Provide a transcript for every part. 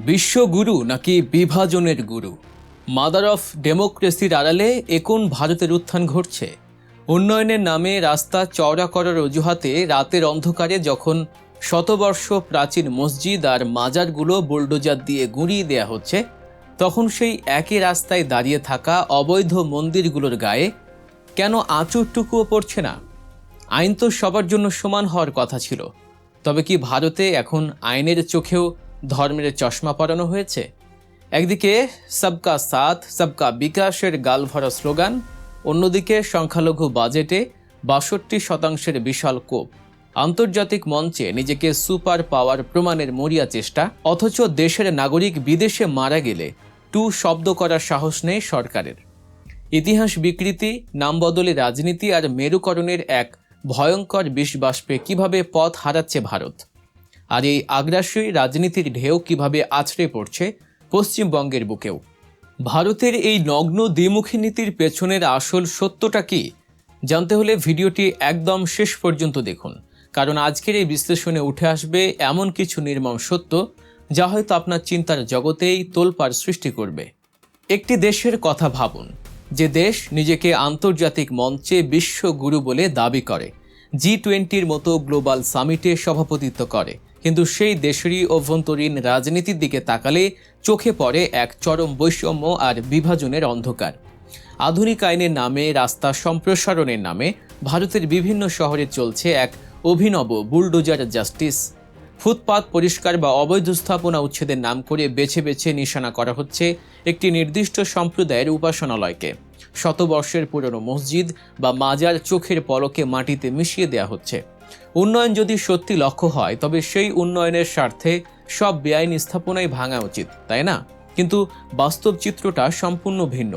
বিশ্বগুরু নাকি বিভাজনের গুরু? Mother of ডেমোক্রেসির আড়ালে এখন ভারতের উত্থান ঘটছে। উন্নয়নের নামে রাস্তা চওড়া করার অজুহাতে রাতের অন্ধকারে যখন শতবর্ষ প্রাচীন মসজিদ আর মাজারগুলো বুলডোজার দিয়ে গুঁড়িয়ে দেয়া হচ্ছে, তখন সেই একই রাস্তায় দাঁড়িয়ে থাকা অবৈধ মন্দিরগুলোর গায়ে কেন আঁচড়টুকুও পড়ছে না? আইন তো সবার জন্য সমান হওয়ার কথা ছিল। তবে কি ভারতে এখন আইনের চোখেও ধর্মের চশমা পরানো হয়েছে? একদিকে সবকা সাথ সবকা বিকাশের গালভরা স্লোগান, অন্যদিকে সংখ্যালঘু বাজেটে ৬২% বিশাল কোপ। আন্তর্জাতিক মঞ্চে নিজেকে সুপার পাওয়ার প্রমাণের মরিয়া চেষ্টা, অথচ দেশের নাগরিক বিদেশে মারা গেলে টু শব্দ করার সাহস নেই সরকারের। ইতিহাস বিকৃতি, নাম বদলে রাজনীতি আর মেরুকরণের এক ভয়ঙ্কর বিষবাষ্পে কিভাবে পথ হারাচ্ছে ভারত। আর এই আগ্রাসী রাজনীতির ঢেউ কিভাবে আছড়ে পড়ছে পশ্চিমবঙ্গের বুকেও। ভারতের এই নগ্ন দ্বিমুখী নীতির পেছনের আসল সত্যটা কি জানতে হলে ভিডিওটি একদম শেষ পর্যন্ত দেখুন, কারণ আজকের এই বিশ্লেষণে উঠে আসবে এমন কিছু নির্মম সত্য যা হয়তো আপনার চিন্তার জগতেই তোলপাড় সৃষ্টি করবে। একটি দেশের কথা ভাবুন, যে দেশ নিজেকে আন্তর্জাতিক মঞ্চে বিশ্বগুরু বলে দাবি করে, G20-র মতো গ্লোবাল সামিটে সভাপতিত্ব করে, কিন্তু সেই দেশেরই অভ্যন্তরীণ রাজনীতির দিকে তাকালে চোখে পড়ে এক চরম বৈষম্য আর বিভাজনের অন্ধকার। আধুনিক আইনের নামে, রাস্তা সম্প্রসারণের নামে ভারতের বিভিন্ন শহরে চলছে এক অভিনব বুলডোজার জাস্টিস। ফুটপাত পরিষ্কার বা অবৈধ স্থাপনা উচ্ছেদের নাম করে বেছে বেছে নিশানা করা হচ্ছে একটি নির্দিষ্ট সম্প্রদায়ের উপাসনালয়কে। শতবর্ষের পুরনো মসজিদ বা মাজার চোখের পলকে মাটিতে মিশিয়ে দেয়া হচ্ছে। উন্নয়ন যদি সত্যি লক্ষ্য হয়, তবে সেই উন্নয়নের স্বার্থে সব বেআইনি স্থাপনাই ভাঙা উচিত, তাই না? কিন্তু বাস্তব চিত্রটা সম্পূর্ণ ভিন্ন।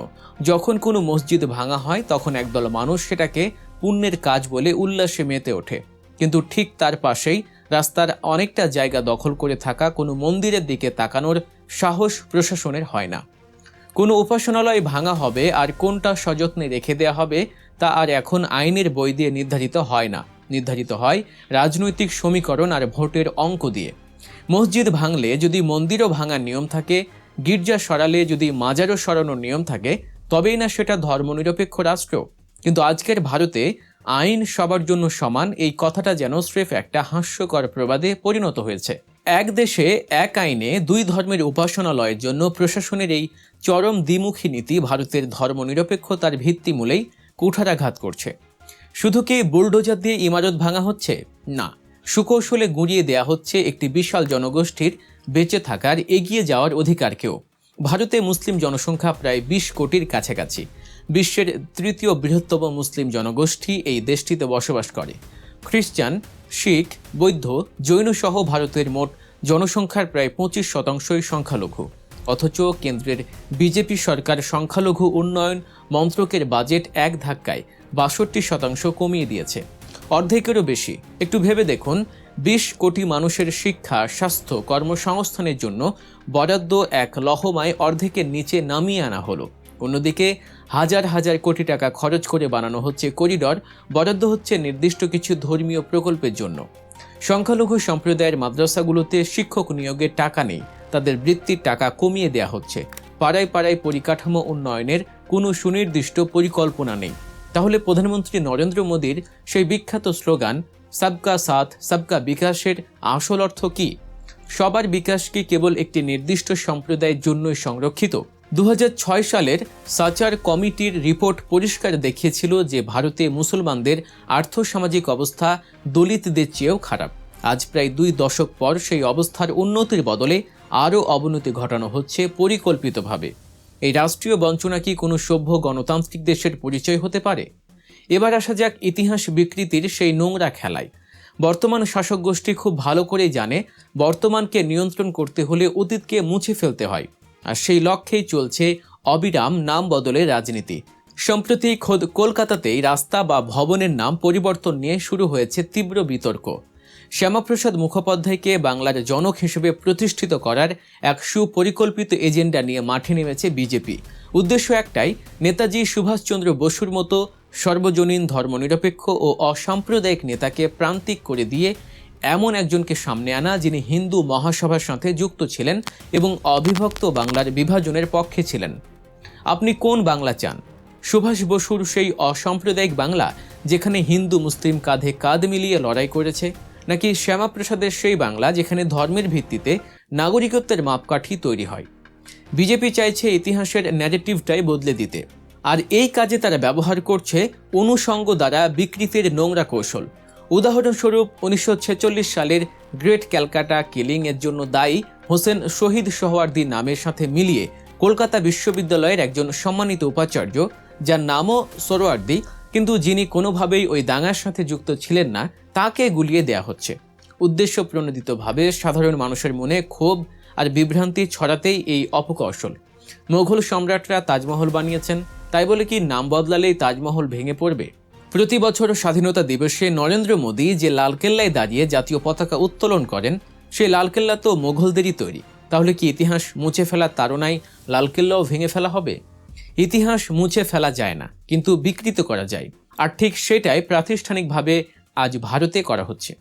যখন কোনো মসজিদ ভাঙা হয়, তখন একদল মানুষ সেটাকে পুণ্যের কাজ বলে উল্লাসে মেতে ওঠে, কিন্তু ঠিক তার পাশেই রাস্তার অনেকটা জায়গা দখল করে থাকা কোনো মন্দিরের দিকে তাকানোর সাহস প্রশাসনের হয় না। কোনো উপাসনালয় ভাঙা হবে আর কোনটা সযত্নে রেখে দেয়া হবে তা আর এখন আইনের বই দিয়ে নির্ধারিত হয় না, নির্ধারিত হয় রাজনৈতিক সমীকরণ আর ভোটের অঙ্ক দিয়ে। মসজিদ ভাঙলে যদি মন্দিরও ভাঙার নিয়ম থাকে, গির্জা সরালে যদি মাজারও সরানোর নিয়ম থাকে, তবেই না সেটা ধর্মনিরপেক্ষ রাষ্ট্র। কিন্তু আজকের ভারতে আইন সবার জন্য সমান, এই কথাটা যেন স্রেফ একটা হাস্যকর প্রবাদে পরিণত হয়েছে। এক দেশে এক আইনে দুই ধর্মের উপাসনালয়ের জন্য প্রশাসনের এই চরম দ্বিমুখী নীতি ভারতের ধর্মনিরপেক্ষতার ভিত্তিমূলেই কুঠারাঘাত করছে। শুধু কি বুলডোজার দিয়ে ইমারত ভাঙা হচ্ছে? না, সুকৌশলে গুঁড়িয়ে দেয়া হচ্ছে একটি বিশাল জনগোষ্ঠীর বেঁচে থাকার, এগিয়ে যাওয়ার অধিকারকেও। ভারতে মুসলিম জনসংখ্যা প্রায় ২০ কোটির কাছাকাছি। বিশ্বের তৃতীয় বৃহত্তম মুসলিম জনগোষ্ঠী এই দেশটিতে বসবাস করে। খ্রিস্টান, শিখ, বৌদ্ধ, জৈন সহ ভারতের মোট জনসংখ্যার প্রায় ২৫%ই সংখ্যালঘু। অথচ কেন্দ্রের বিজেপি সরকার সংখ্যালঘু উন্নয়ন মন্ত্রকের বাজেট এক ধাক্কায় ৬২% কমিয়ে দিয়েছে, অর্ধেকেরও বেশি। একটু ভেবে দেখুন, ২০ কোটি মানুষের শিক্ষা, স্বাস্থ্য, কর্মসংস্থানের জন্য বরাদ্দ এক লহমায় অর্ধেকের নিচে নামিয়ে আনা হলো। অন্যদিকে হাজার হাজার কোটি টাকা খরচ করে বানানো হচ্ছে করিডর, বরাদ্দ হচ্ছে নির্দিষ্ট কিছু ধর্মীয় প্রকল্পের জন্য। সংখ্যালঘু সম্প্রদায়ের মাদ্রাসাগুলোতে শিক্ষক নিয়োগের টাকা নেই, তাদের বৃত্তির টাকা কমিয়ে দেয়া হচ্ছে। পাড়ায় পাড়ায় পরিকাঠামো উন্নয়নের কোনো সুনির্দিষ্ট পরিকল্পনা নেই। তাহলে প্রধানমন্ত্রী নরেন্দ্র মোদীর সেই বিখ্যাত স্লোগান সবকা সাথ সবকা বিকাশের আসল অর্থ কি? সবার বিকাশ কি কেবল একটি নির্দিষ্ট সম্প্রদায়ের জন্যই সংরক্ষিত? ২০০৬ সালের সাচার কমিটির রিপোর্ট পরিষ্কার দেখিয়েছিল যে ভারতে মুসলমানদের আর্থসামাজিক অবস্থা দলিতদের চেয়েও খারাপ। আজ প্রায় ২ দশক পর সেই অবস্থার উন্নতির বদলে আরও অবনতি ঘটানো হচ্ছে পরিকল্পিতভাবে। এই রাষ্ট্রীয় বঞ্চনা কি কোনো সভ্য গণতান্ত্রিক দেশের পরিচয় হতে পারে? এবার আসা যাক ইতিহাস বিকৃতির সেই নোংরা খেলায়। বর্তমান শাসক গোষ্ঠী খুব ভালো করেই জানে, বর্তমানকে নিয়ন্ত্রণ করতে হলে অতীতকে মুছে ফেলতে হয়, আর সেই লক্ষ্যেই চলছে অবিরাম নাম বদলের রাজনীতি। সম্প্রতি খোদ কলকাতাতেই রাস্তা বা ভবনের নাম পরিবর্তন নিয়ে শুরু হয়েছে তীব্র বিতর্ক। শ্যামাপ্রসাদ মুখোপাধ্যায়কে বাংলার জনক হিসেবে প্রতিষ্ঠিত করার এক সুপরিকল্পিত এজেন্ডা নিয়ে মাঠে নেমেছে বিজেপি। উদ্দেশ্য একটাই, নেতাজি সুভাষচন্দ্র বসুর মতো সর্বজনীন ধর্মনিরপেক্ষ ও অসাম্প্রদায়িক নেতাকে প্রান্তিক করে দিয়ে এমন একজনকে সামনে আনা যিনি হিন্দু মহাসভার সাথে যুক্ত ছিলেন এবং অবিভক্ত বাংলার বিভাজনের পক্ষে ছিলেন। আপনি কোন বাংলা চান? সুভাষ বসুর সেই অসাম্প্রদায়িক বাংলা যেখানে হিন্দু মুসলিম কাঁধে কাঁধ মিলিয়ে লড়াই করেছে, নাকি শ্যামাপ্রসাদের সেই বাংলা যেখানে ধর্মের ভিত্তিতে নাগরিকত্বের মাপকাঠি তৈরি হয়? বিজেপি চাইছে ইতিহাসের ন্যারেটিভটাই বদলে দিতে, আর এই কাজে তারা ব্যবহার করছে অনুষঙ্গ দ্বারা বিকৃতির নোংরা কৌশল। উদাহরণস্বরূপ 1946 সালের গ্রেট ক্যালকাটা কিলিং এর জন্য দায়ী হোসেন শহীদ সোহরাওয়ার্দী নামের সাথে মিলিয়ে কলকাতা বিশ্ববিদ্যালয়ের একজন সম্মানিত উপাচার্য, যার নামও সোহরাওয়ার্দী কিন্তু যিনি কোনোভাবেই ওই দাঙ্গার সাথে যুক্ত ছিলেন না, তাকে গুলিয়ে দেয়া হচ্ছে উদ্দেশ্য প্রণোদিতভাবে সাধারণ মানুষের মনে ক্ষোভ আর বিভ্রান্তি ছড়াতেই এই অপকৌশল। মোগল সম্রাটরা তাজমহল বানিয়েছেন, তাই বলে কি নাম বদলালেই তাজমহল ভেঙে পড়বে? প্রতি বছর স্বাধীনতা দিবসে নরেন্দ্র মোদী যে লালকেল্লায় দাঁড়িয়ে জাতীয় পতাকা উত্তোলন করেন, সেই লালকেল্লা তো মোগলদেরই তৈরি। তাহলে কি ইতিহাস মুছে ফেলার তাড়নায় লালকেল্লাও ভেঙে ফেলা হবে? ইতিহাস মুছে ফেলা যায় না, কিন্তু বিকৃত করা যায়, আর ঠিক সেটাই প্রাতিষ্ঠানিকভাবে আজ ভারতে করা হচ্ছে।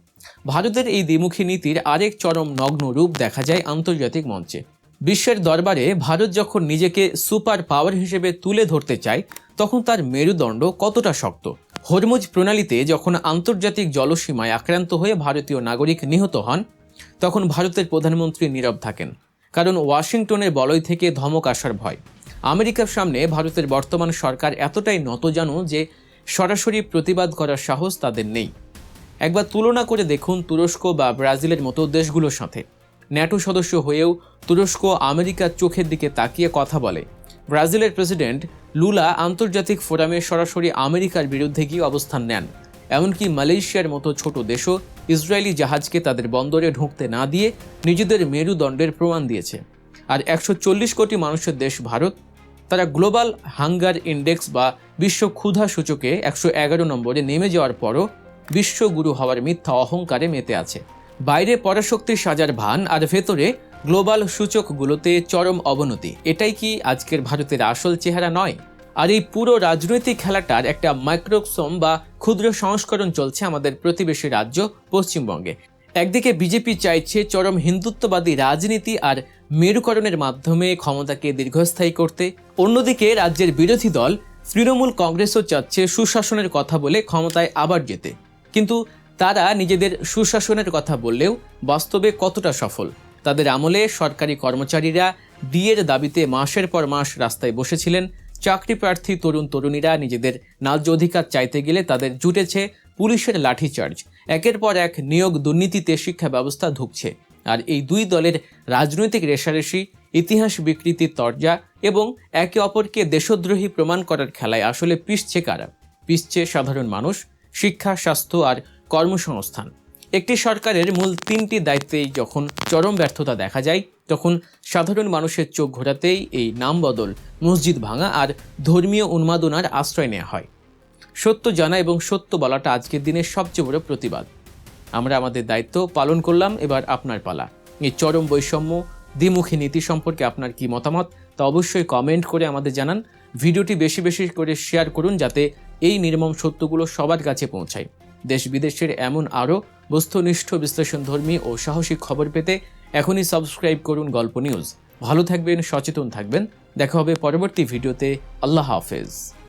ভারতের এই দ্বিমুখী নীতির আরেক চরম নগ্ন রূপ দেখা যায় আন্তর্জাতিক মঞ্চে। বিশ্বের দরবারে ভারত যখন নিজেকে সুপার পাওয়ার হিসেবে তুলে ধরতে চায়, তখন তার মেরুদণ্ড কতটা শক্ত। হরমুজ প্রণালীতে যখন আন্তর্জাতিক জলসীমায় আক্রান্ত হয়ে ভারতীয় নাগরিক নিহত হন, তখন ভারতের প্রধানমন্ত্রী নীরব থাকেন, কারণ ওয়াশিংটনের বলয় থেকে ধমক আসার ভয়। আমেরিকার সামনে ভারতের বর্তমান সরকার এতটাই নতজানু যে সরাসরি প্রতিবাদ করার সাহস তাদের নেই। একবার তুলনা করে দেখুন তুরস্ক বা ব্রাজিলের মতো দেশগুলোর সাথে। ন্যাটো সদস্য হয়েও তুরস্ক আমেরিকার চোখের দিকে তাকিয়ে কথা বলে। ব্রাজিলের প্রেসিডেন্ট লুলা আন্তর্জাতিক ফোরামে সরাসরি আমেরিকার বিরুদ্ধে গিয়ে অবস্থান নেন। এমনকি মালয়েশিয়ার মতো ছোট দেশও ইসরায়েলি জাহাজকে তাদের বন্দরে ঢুকতে না দিয়ে নিজেদের মেরুদণ্ডের প্রমাণ দিয়েছে। আর 140 কোটি মানুষের দেশ ভারত, তারা গ্লোবাল হাঙ্গার ইন্ডেক্স বা বিশ্ব ক্ষুধা সূচকে 111 নম্বরে নেমে যাওয়ার পরও বিশ্বগুরু হওয়ার মিথ্যা অহংকারে মেতে আছে। বাইরে পরাশক্তির সাজার ভান, আর ভেতরে গ্লোবাল সূচকগুলোতে চরম অবনতি। এটাই কি আজকের ভারতের আসল চেহারা নয়? আর এই পুরো রাজনৈতিক খেলাটার একটা মাইক্রোকসম বা ক্ষুদ্র সংস্করণ চলছে আমাদের প্রতিবেশী রাজ্য পশ্চিমবঙ্গে। একদিকে বিজেপি চাইছে চরম হিন্দুত্ববাদী রাজনীতি আর মেরুকরণের মাধ্যমে ক্ষমতাকে দীর্ঘস্থায়ী করতে, অন্যদিকে রাজ্যের বিরোধী দল তৃণমূল কংগ্রেসও চাচ্ছে সুশাসনের কথা বলে ক্ষমতায় আবার যেতে। কিন্তু তারা নিজেদের সুশাসনের কথা বললেও বাস্তবে কতটা সফল? তাদের আমলে সরকারি কর্মচারীরা ডিএর দাবিতে মাসের পর মাস রাস্তায় বসেছিলেন। চাকরি প্রার্থী তরুণ তরুণীরা নিজেদের ন্যায্য অধিকার চাইতে গেলে তাদের জুটেছে পুলিশের লাঠিচার্জ। একের পর এক নিয়োগ দুর্নীতিতে শিক্ষা ব্যবস্থা ধুঁকছে। আর এই দুই দলের রাজনৈতিক রেষারেষি, ইতিহাস বিকৃতির তরজা এবং একে অপরকে দেশদ্রোহী প্রমাণ করার খেলায় আসলে পিছছে কারা? পিছছে সাধারণ মানুষ, শিক্ষা, স্বাস্থ্য আর কর্মসংস্থান। একটি সরকারের মূল 3টি দায়িত্বেই যখন চরম ব্যর্থতা দেখা যায়, তখন সাধারণ মানুষের চোখ ঘোরাতেই এই নাম বদল, মসজিদ ভাঙা আর ধর্মীয় উন্মাদনার আশ্রয় নেওয়া হয়। সত্য জানা এবং সত্য বলাটা আজকের দিনের সবচেয়ে বড় প্রতিবাদ। আমরা আমাদের দায়িত্ব পালন করলাম, এবার আপনার পালা। এই চরম বৈষম্য, দ্বিমুখী নীতি সম্পর্কে আপনার কি মতামত তা অবশ্যই কমেন্ট করে আমাদের জানান। ভিডিওটি বেশি বেশি করে শেয়ার করুন যাতে এই নির্মম সত্যগুলো সবার কাছে পৌঁছায়। দেশ বিদেশের এমন আরও বস্তুনিষ্ঠ বিশ্লেষণধর্মী ও সাহসিক খবর পেতে এখনই সাবস্ক্রাইব করুন গল্প নিউজ। ভালো থাকবেন, সচেতন থাকবেন। দেখা হবে পরবর্তী ভিডিওতে। আল্লাহ হাফেজ।